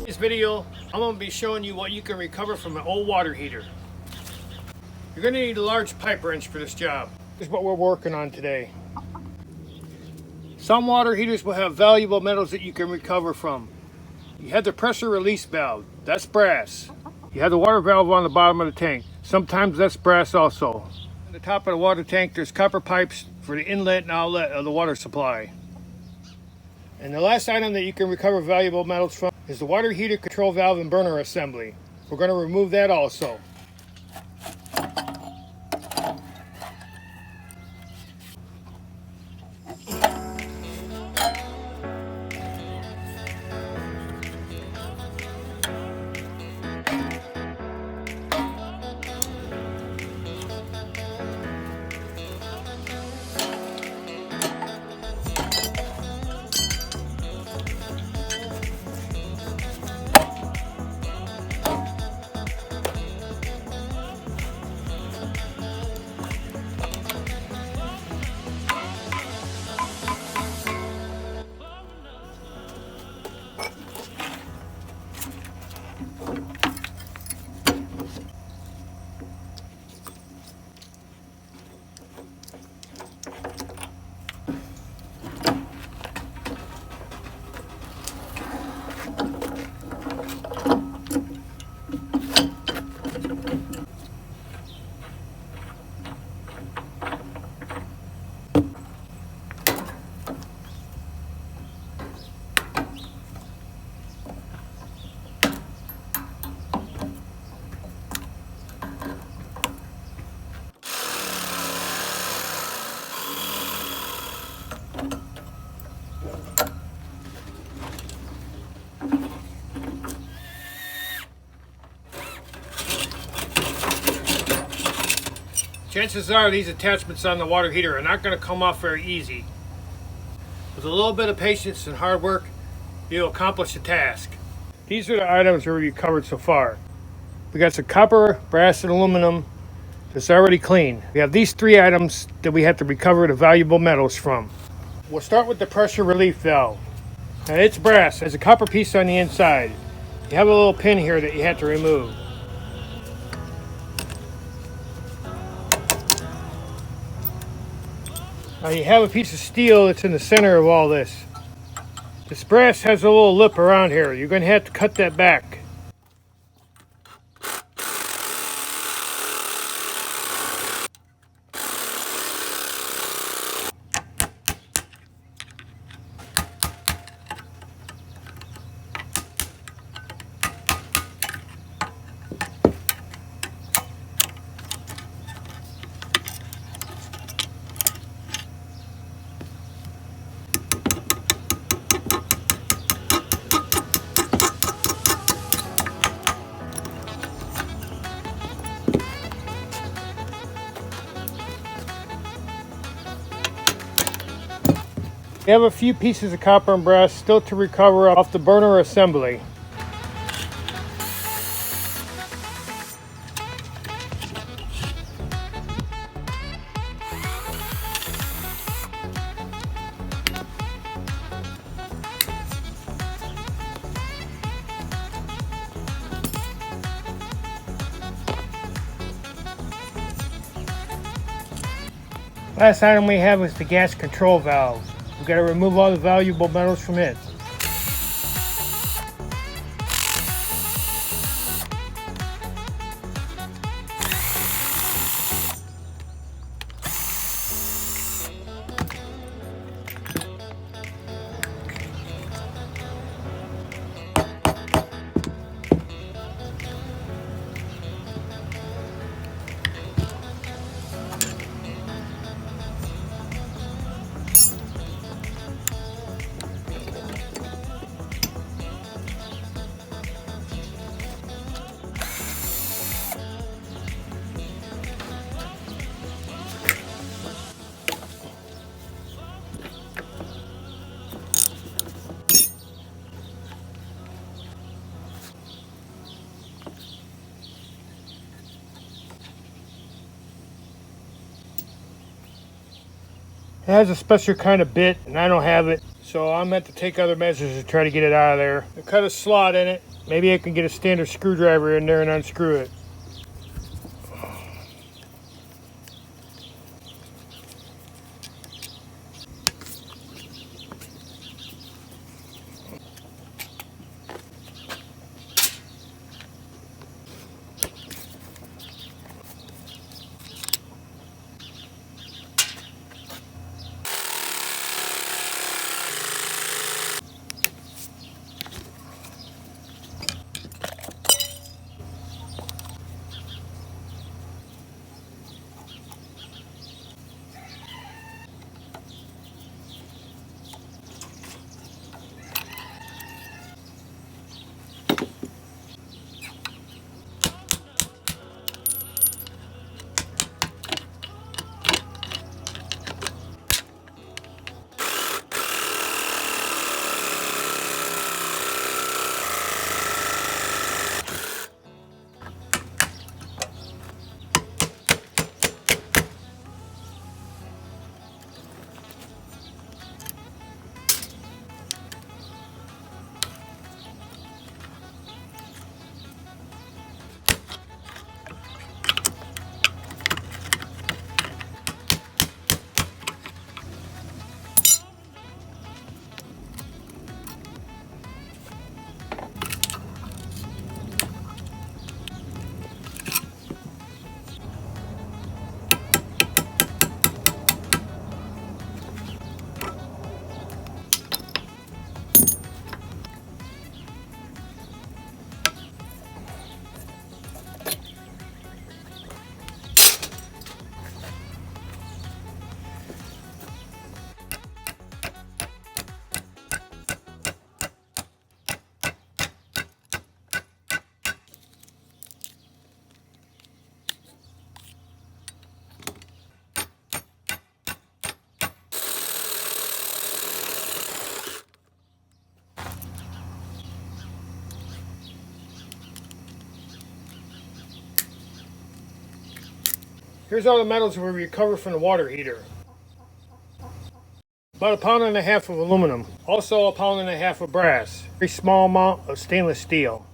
this video, I'm going to be showing you what you can recover from an old water heater. You're going to need a large pipe wrench for this job. Here's what we're working on today. Some water heaters will have valuable metals that you can recover from. You have the pressure release valve, that's brass. You have the water valve on the bottom of the tank. Sometimes that's brass also. At the top of the water tank, there's copper pipes for the inlet and outlet of the water supply. And the last item that you can recover valuable metals from is the water heater control valve and burner assembly. We're going to remove that also. Chances are these attachments on the water heater are not going to come off very easy. With a little bit of patience and hard work, you'll accomplish the task. These are the items that we've covered so far. We got some copper, brass, and aluminum that's already clean. We have these three items that we have to recover the valuable metals from. We'll start with the pressure relief valve. Now it's brass, there's a copper piece on the inside. You have a little pin here that you have to remove. Now you have a piece of steel that's in the center of all this. This brass has a little lip around here. You're going to have to cut that back. We have a few pieces of copper and brass still to recover off the burner assembly. Last item we have is the gas control valve. We've got to remove all the valuable metals from it. It has a special kind of bit, and I don't have it, So I meant to take other measures to try to get it out of there. I cut a slot in it. Maybe I can get a standard screwdriver in there and unscrew it. Here's all the metals we recovered from the water heater. About 1.5 pounds of aluminum. Also 1.5 pounds of brass. A very small amount of stainless steel.